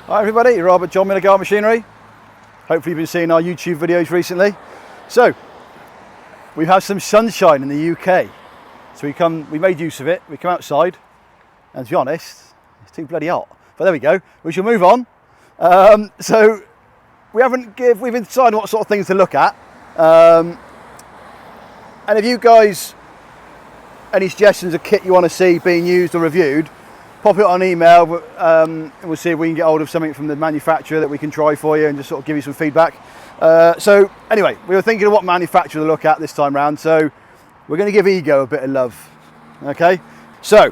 Hi everybody, Rob at John Miller Garden Machinery. Hopefully you've been seeing our YouTube videos recently. So, we've had some sunshine in the UK. So we made use of it, we come outside, and to be honest, it's too bloody hot. But there we go, we shall move on. So, we've been deciding what sort of things to look at. And if you guys, any suggestions of kit you want to see being used or reviewed, pop it on email, and we'll see if we can get hold of something from the manufacturer that we can try for you and just sort of give you some feedback. So anyway, we were thinking of what manufacturer to look at this time round, so we're going to give Ego a bit of love. Okay, so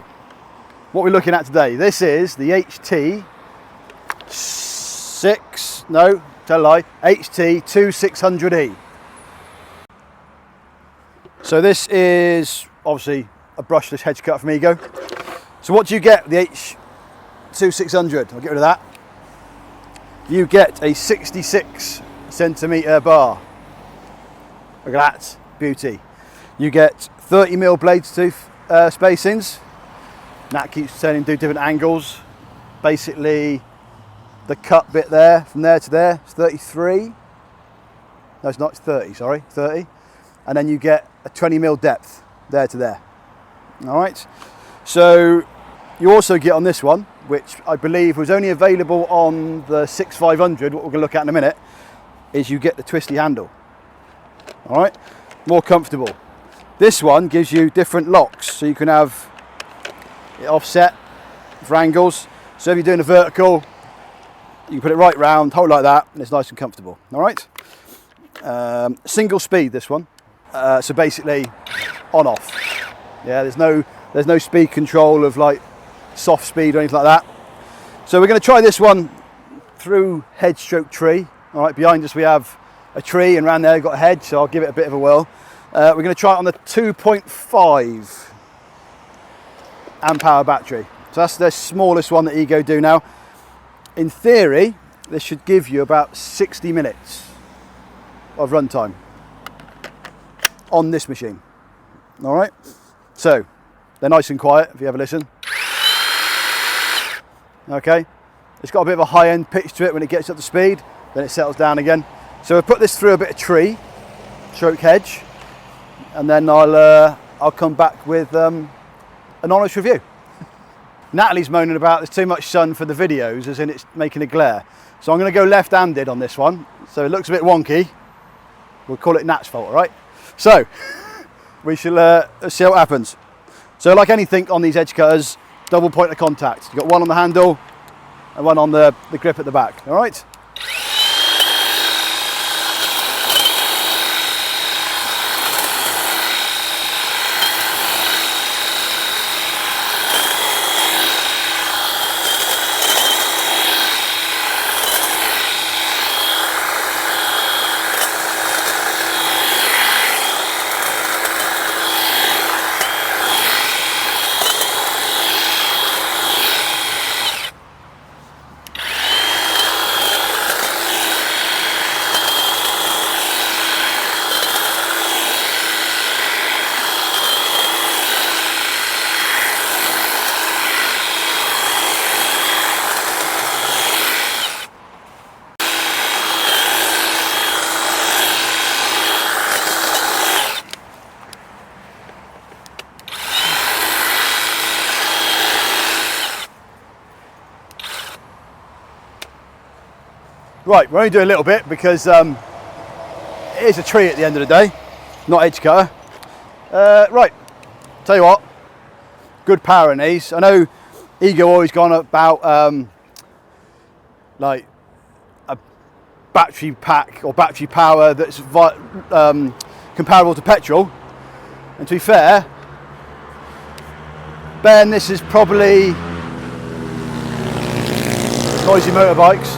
what we're looking at today, this is the HT2600E. So this is obviously a brushless hedge cut from Ego. So what do you get with the H2600? I'll get rid of that. You get a 66 centimetre bar. Look at that, beauty. You get 30mm blade tooth spacings. And that keeps turning to different angles. Basically, the cut bit there, from there to there, is 33. No, it's not, it's 30, sorry, 30. And then you get a 20mm depth, there to there. All right. So you also get on this one, which I believe was only available on the 6500, what we're going to look at in a minute, is you get the twisty handle. All right, more comfortable. This one gives you different locks, so you can have it offset for angles. So if you're doing a vertical, you can put it right round, hold it like that, and it's nice and comfortable. All right, single speed this one, so basically on off. Yeah, there's no speed control of like soft speed or anything like that. So we're going to try this one through hedge stroke tree. All right, behind us we have a tree, and around there we've got a hedge, so I'll give it a bit of a whirl. We're going to try it on the 2.5 amp hour battery. So that's the smallest one that Ego do now. In theory, this should give you about 60 minutes of runtime on this machine. All right, so they're nice and quiet if you ever listen. Okay, it's got a bit of a high-end pitch to it when it gets up to speed, then it settles down again. So we'll put this through a bit of tree, stroke hedge, and then I'll come back with an honest review. Natalie's moaning about there's too much sun for the videos, as in it's making a glare. So I'm going to go left-handed on this one, so it looks a bit wonky. We'll call it Nat's fault, all right? So we shall see what happens. So like anything on these edge cutters, double point of contact. You've got one on the handle and one on the grip at the back, all right? Right, we're only doing a little bit because it is a tree at the end of the day, not edge cutter. Right, tell you what, good power in these. I know Ego always gone about like a battery pack or battery power that's comparable to petrol. And to be fair, Ben, this is probably noisy motorbikes.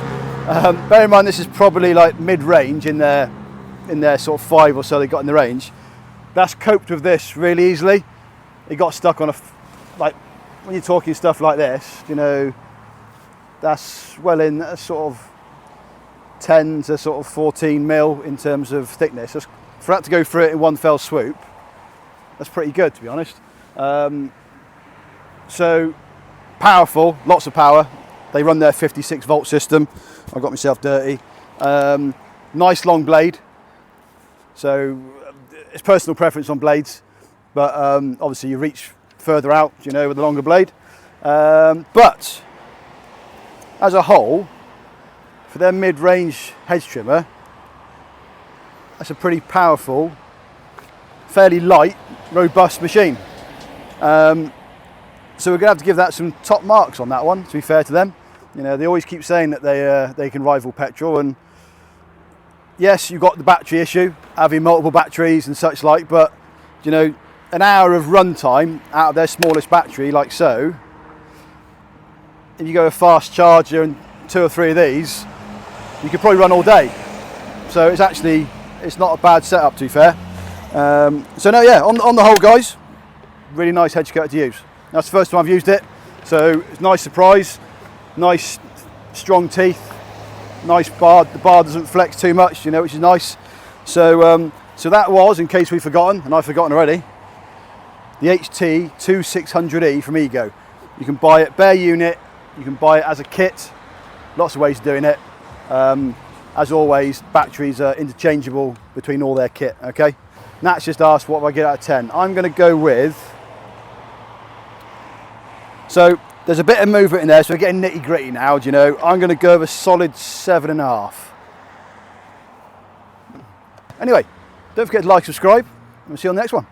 Bear in mind this is probably like mid-range in their sort of 5 or so they got in the range. That's coped with this really easily. It got stuck on like when you're talking stuff like this, you know, that's well in a sort of 10 to sort of 14 mil in terms of thickness. For that to go through it in one fell swoop, that's pretty good, to be honest. So powerful, lots of power. They run their 56 volt system. I got myself dirty. Nice long blade. So it's personal preference on blades, but obviously you reach further out, you know, with a longer blade. But as a whole, for their mid-range hedge trimmer, that's a pretty powerful, fairly light, robust machine. So we're going to have to give that some top marks on that one, to be fair to them. You know, they always keep saying that they can rival petrol, and yes, you've got the battery issue, having multiple batteries and such like, but you know, an hour of run time out of their smallest battery, like so, and you go a fast charger and 2 or 3 of these, you could probably run all day. So it's not a bad setup, to be fair. So no, yeah, on the whole, guys, really nice hedge cutter to use. That's the first time I've used it, so it's a nice surprise. Nice strong teeth, nice bar. The bar doesn't flex too much, you know, which is nice. So so that was, in case we've forgotten, and I've forgotten already, the HT2600E from Ego. You can buy it bare unit, you can buy it as a kit, lots of ways of doing it. As always, batteries are interchangeable between all their kit, okay? Nat's just asked what do I get out of 10. I'm going to go with, so there's a bit of movement in there, so we're getting nitty gritty now, do you know? I'm going to go with a solid 7.5. Anyway, don't forget to like, subscribe, and we'll see you on the next one.